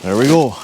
There we go.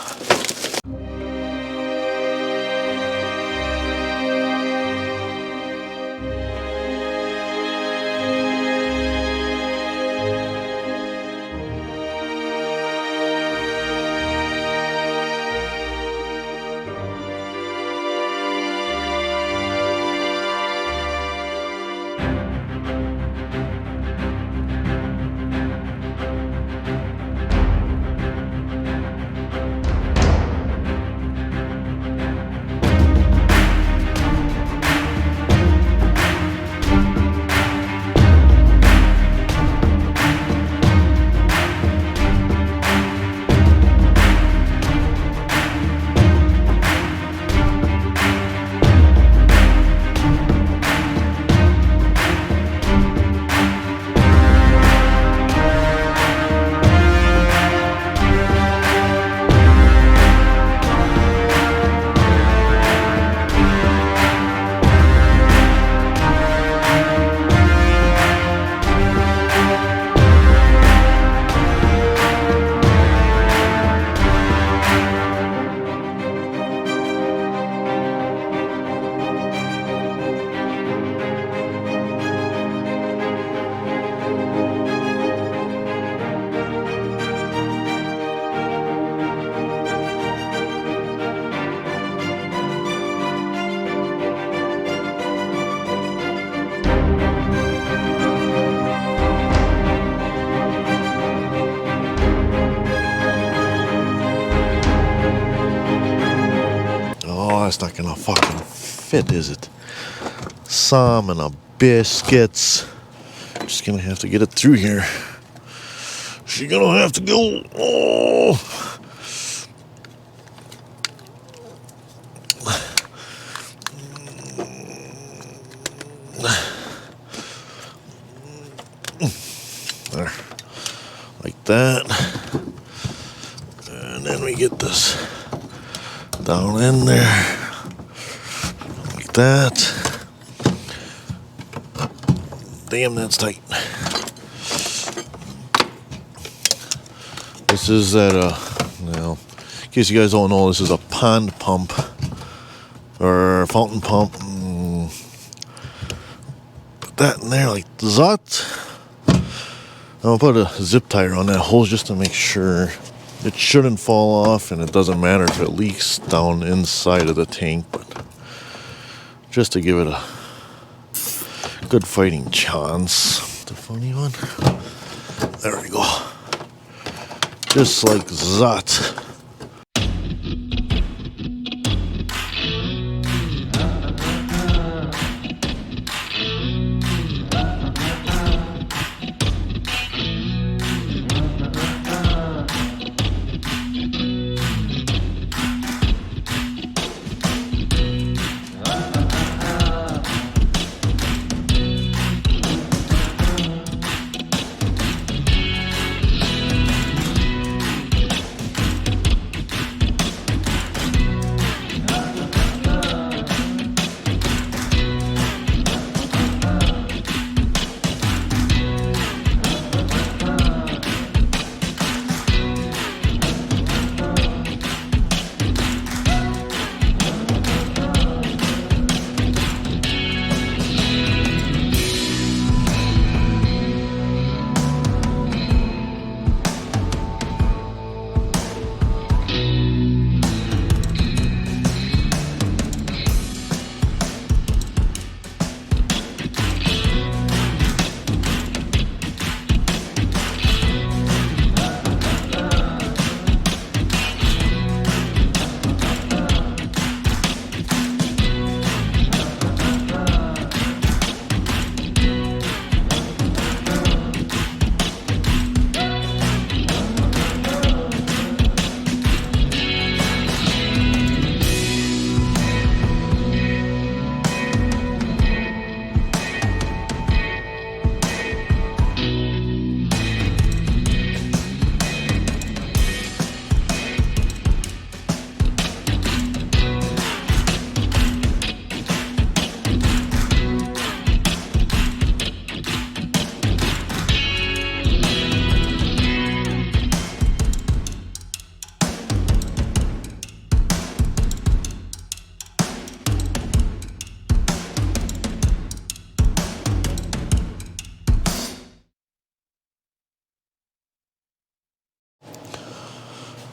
It's not gonna fucking fit, is it? Salmon and biscuits. Just gonna have to get it through here. She's gonna have to go. Oh. There. Like that. And then we get this down in there. Like that. Damn, that's tight. This is at well, in case you guys don't know, this is a pond pump or fountain pump. Put that in there like that. I'll put a zip tie on that hose just to make sure it shouldn't fall off, and it doesn't matter if it leaks down inside of the tank, but just to give it a good fighting chance. The funny one. There we go. Just like that.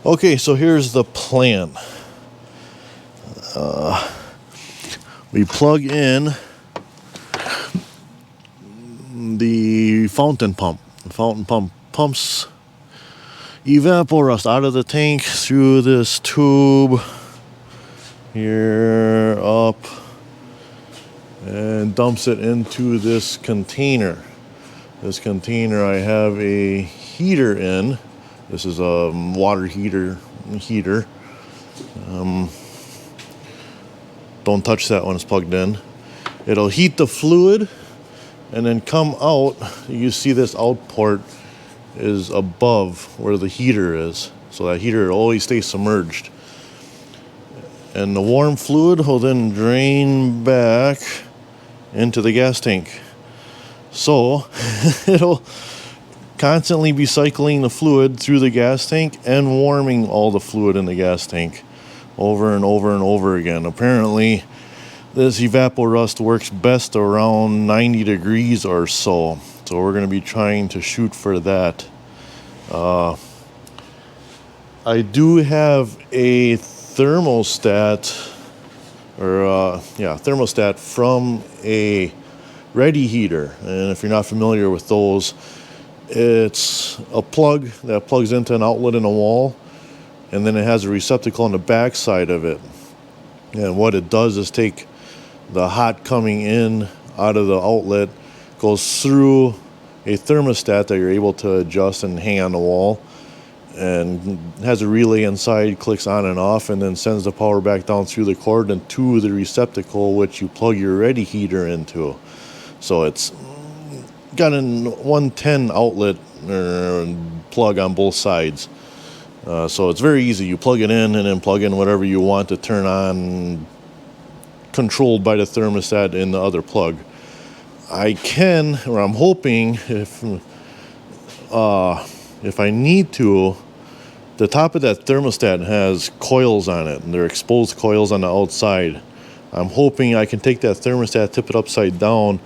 Okay, so here's the plan. We plug in the fountain pump. The fountain pump pumps evaporust out of the tank through this tube here up and dumps it into this container. This container I have a heater in. This is a water heater. Don't touch that when it's plugged in. It'll heat the fluid and then come out. You see this out port is above where the heater is. So that heater will always stay submerged. And the warm fluid will then drain back into the gas tank. So it'll constantly be cycling the fluid through the gas tank and warming all the fluid in the gas tank over and over and over again. Apparently, this evaporust works best around 90 degrees or so. So we're going to be trying to shoot for that. I do have a thermostat, thermostat from a ready heater. And if you're not familiar with those, it's a plug that plugs into an outlet in a wall, and then it has a receptacle on the back side of it. And what it does is take the hot coming in out of the outlet, goes through a thermostat that you're able to adjust and hang on the wall, and has a relay inside, clicks on and off, and then sends the power back down through the cord and to the receptacle which you plug your ready heater into. So it's got a 110 outlet plug on both sides. So it's very easy. You plug it in and then plug in whatever you want to turn on, controlled by the thermostat in the other plug. I can, or I'm hoping, if I need to, the top of that thermostat has coils on it, and they're exposed coils on the outside. I'm hoping I can take that thermostat, tip it upside down,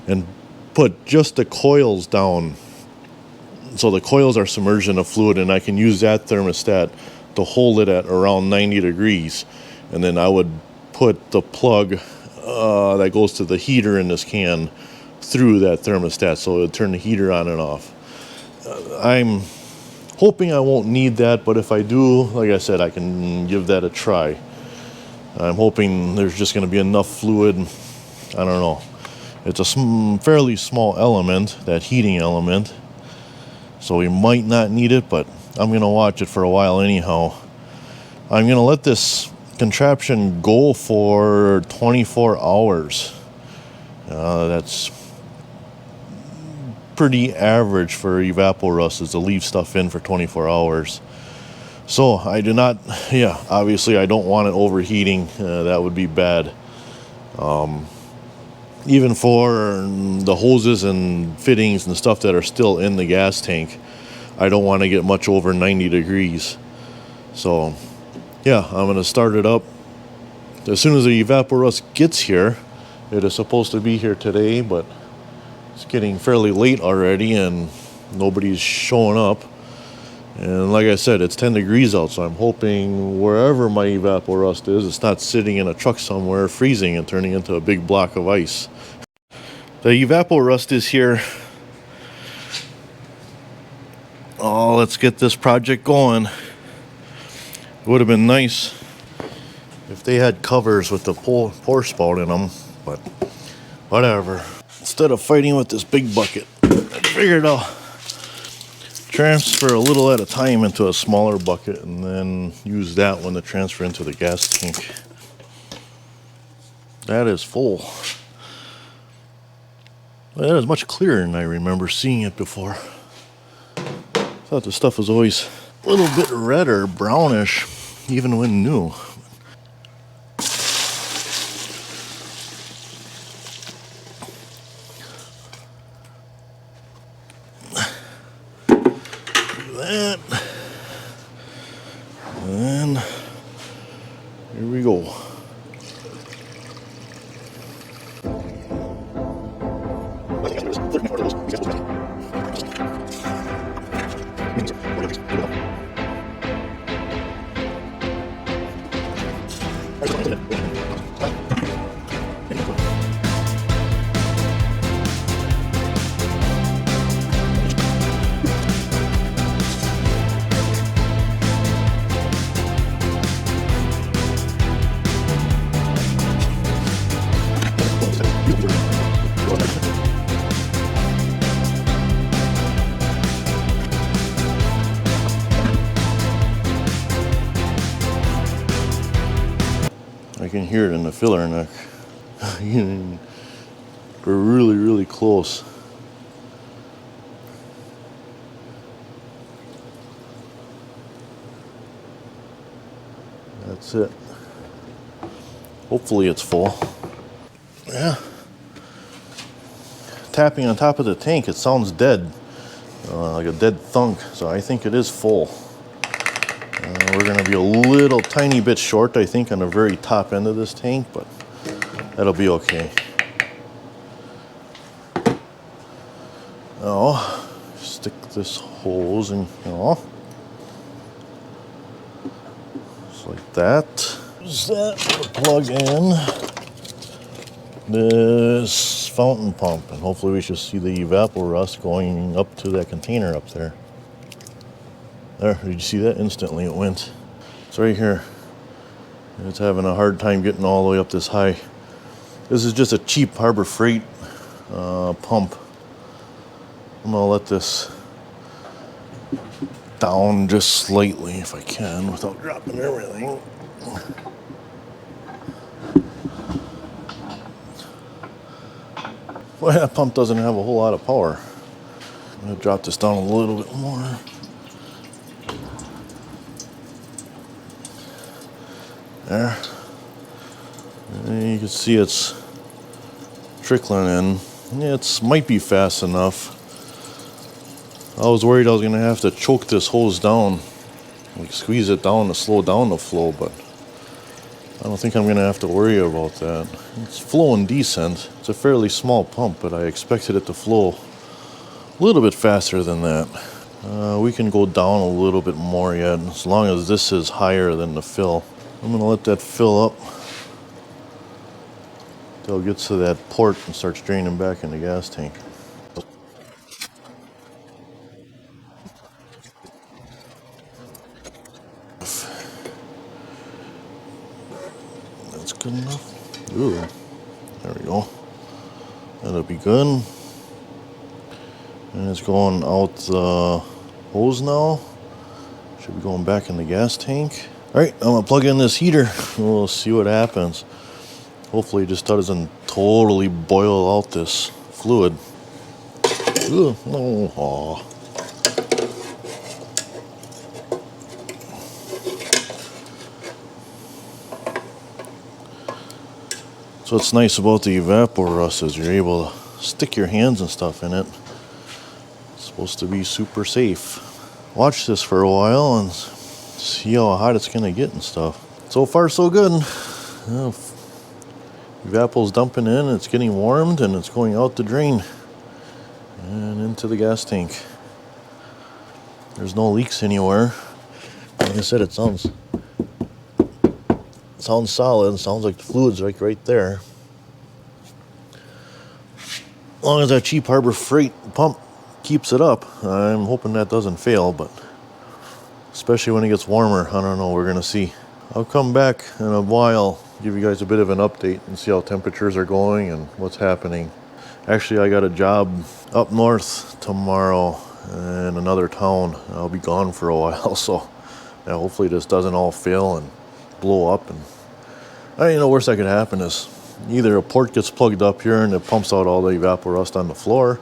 and put just the coils down. So the coils are submerged in the fluid, and I can use that thermostat to hold it at around 90 degrees. And then I would put the plug that goes to the heater in this can through that thermostat, so it would turn the heater on and off. I'm hoping I won't need that, but if I do, like I said, I can give that a try. I'm hoping there's just going to be enough fluid. I don't know. It's a fairly small element, that heating element, so we might not need it, but I'm going to watch it for a while anyhow. I'm going to let this contraption go for 24 hours. That's pretty average for evaporust, is to leave stuff in for 24 hours. So I do not, obviously I don't want it overheating. That would be bad. Even for the hoses and fittings and stuff that are still in the gas tank, I don't want to get much over 90 degrees. So I'm going to start it up as soon as the evaporust gets here. It is supposed to be here today, but it's getting fairly late already and nobody's showing up. And like I said, it's 10 degrees out, so I'm hoping wherever my evaporust is, it's not sitting in a truck somewhere freezing and turning into a big block of ice. The evaporust is here. Oh, let's get this project going. It would have been nice if they had covers with the pour spout in them, but whatever. Instead of fighting with this big bucket, I figured I'll transfer a little at a time into a smaller bucket and then use that one to transfer into the gas tank. That is full. That is much clearer than I remember seeing it before. I thought the stuff was always a little bit red or brownish, even when new. That. And here we go. hear it in the filler neck. We're really, really close. That's it. Hopefully it's full. Yeah. Tapping on top of the tank, it sounds dead. Like a dead thunk. So I think it is full. We're going to be a little tiny bit short, I think, on the very top end of this tank, but that'll be okay. Now, stick this hose in, just like that. Use that to plug in this fountain pump, and hopefully we should see the evaporust going up to that container up there. There, did you see that? Instantly it went. It's right here. It's having a hard time getting all the way up this high. This is just a cheap Harbor Freight pump. I'm gonna let this down just slightly if I can without dropping everything. Well, that pump doesn't have a whole lot of power. I'm gonna drop this down a little bit more. There. And you can see it's trickling in. It might be fast enough. I was worried I was going to have to choke this hose down, like squeeze it down to slow down the flow, but I don't think I'm going to have to worry about that. It's flowing decent. It's a fairly small pump, but I expected it to flow a little bit faster than that. We can go down a little bit more yet, as long as this is higher than the fill. I'm going to let that fill up till it gets to that port and starts draining back in the gas tank. That's good enough. Ooh, there we go. That'll be good. And it's going out the hose now. Should be going back in the gas tank. Alright, I'm going to plug in this heater. We'll see what happens. Hopefully it just doesn't totally boil out this fluid. Ooh, no. Aw. So what's nice about the evaporust is you're able to stick your hands and stuff in it. It's supposed to be super safe. Watch this for a while and see how hot it's going to get and stuff. So far so good. Evapo's dumping in, it's getting warmed, and it's going out the drain and into the gas tank. There's no leaks anywhere. Like I said, it sounds solid. It sounds like the fluid's like right there. As long as that cheap Harbor Freight pump keeps it up, I'm hoping that doesn't fail, but especially when it gets warmer, I don't know, we're gonna see. I'll come back in a while, give you guys a bit of an update and see how temperatures are going and what's happening. Actually, I got a job up north tomorrow in another town. I'll be gone for a while, so yeah, hopefully this doesn't all fail and blow up. And worst that could happen is either a port gets plugged up here and it pumps out all the evaporust on the floor,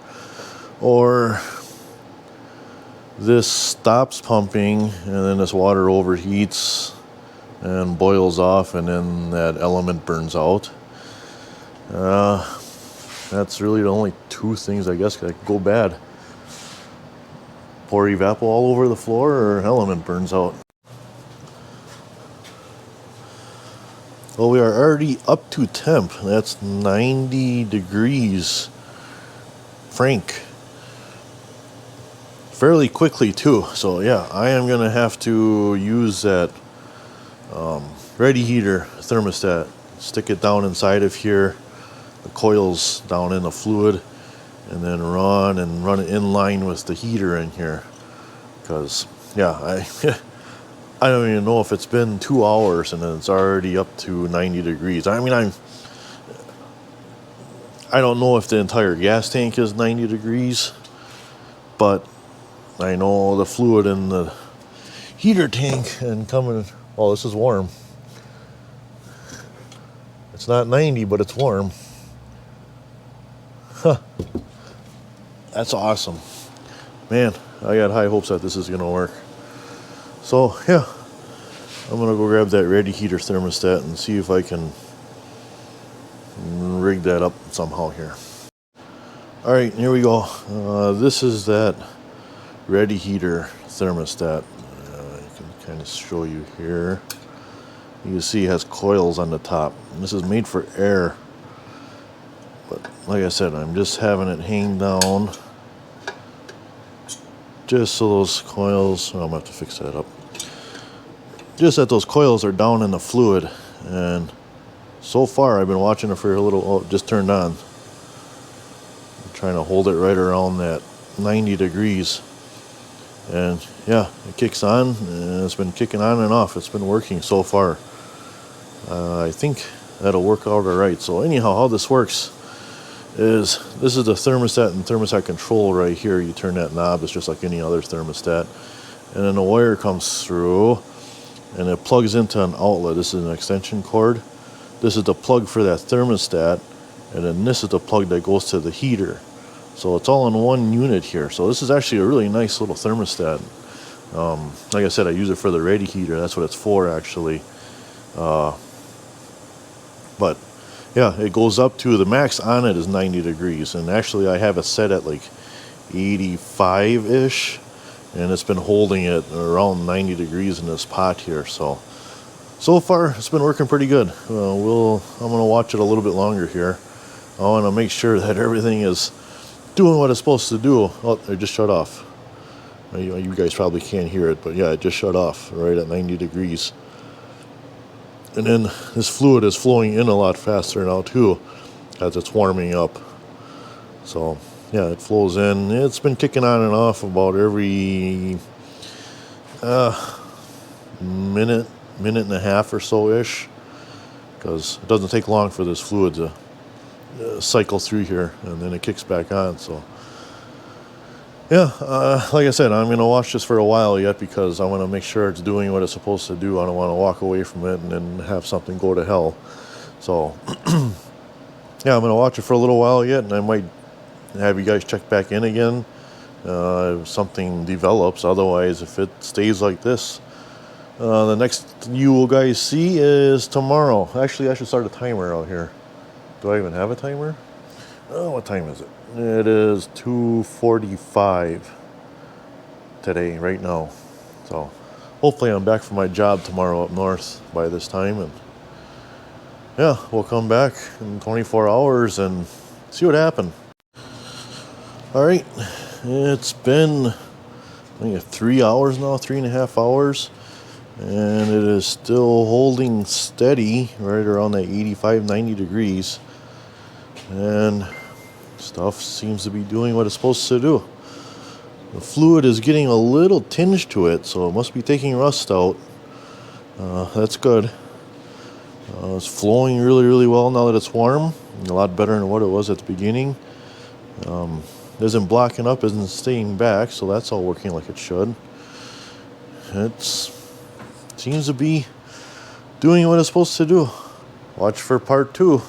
or this stops pumping and then this water overheats and boils off, and then that element burns out. That's really the only two things I guess that could go bad. Pour evapo all over the floor, or element burns out. Well, we are already up to temp. That's 90 degrees frank. Fairly quickly too. So yeah, I am gonna have to use that ready heater thermostat. Stick it down inside of here, the coils down in the fluid, and then run it in line with the heater in here. Because yeah, I don't even know if it's been 2 hours and it's already up to 90 degrees. I don't know if the entire gas tank is 90 degrees, but I know the fluid in the heater tank and coming, oh, this is warm. not 90, but it's warm. Huh. That's awesome. Man, I got high hopes that this is going to work. So, yeah, I'm going to go grab that ready heater thermostat and see if I can rig that up somehow here. All right, here we go. This is that ready heater thermostat. I can kind of show you here. You can see it has coils on the top. And this is made for air. But like I said, I'm just having it hang down just so those coils, I'm going to have to fix that up. Just that those coils are down in the fluid. And so far I've been watching it for a little, oh, it just turned on. I'm trying to hold it right around that 90 degrees. And yeah, it kicks on, and it's been kicking on and off. It's been working so far. I think that'll work out all right. So anyhow, how this works is this is the thermostat and thermostat control right here. You turn that knob, it's just like any other thermostat. And then the wire comes through and it plugs into an outlet. This is an extension cord. This is the plug for that thermostat, and then this is the plug that goes to the heater. So it's all in one unit here. So this is actually a really nice little thermostat. Like I said, I use it for the ready heater. That's what it's for, actually. But yeah, it goes up to, the max on it is 90 degrees. And actually I have it set at like 85-ish. And it's been holding it around 90 degrees in this pot here. So far it's been working pretty good. I'm going to watch it a little bit longer here. I want to make sure that everything is doing what it's supposed to do. Oh, it just shut off. You guys probably can't hear it, but yeah, it just shut off right at 90 degrees. And then this fluid is flowing in a lot faster now too, as it's warming up. So yeah, it flows in. It's been kicking on and off about every minute and a half or so ish, because it doesn't take long for this fluid to cycle through here, and then it kicks back on. So yeah, like I said, I'm going to watch this for a while yet, because I want to make sure it's doing what it's supposed to do. I don't want to walk away from it and then have something go to hell. So yeah, I'm going to watch it for a little while yet, and I might have you guys check back in again if something develops. Otherwise, if it stays like this, the next you will guys see is tomorrow. Actually, I should start a timer out here. Do I even have a timer? Oh, what time is it? It is 2:45 today, right now. So hopefully I'm back from my job tomorrow up north by this time. And yeah, we'll come back in 24 hours and see what happened. All right, it's been, I think, 3 hours now, 3.5 hours. And it is still holding steady right around that 85, 90 degrees. And stuff seems to be doing what it's supposed to do. The fluid is getting a little tinge to it, so it must be taking rust out. That's good. It's flowing really, really well now that it's warm. A lot better than what it was at the beginning. Isn't blocking up, isn't staying back, so that's all working like it should. It seems to be doing what it's supposed to do. Watch for part 2.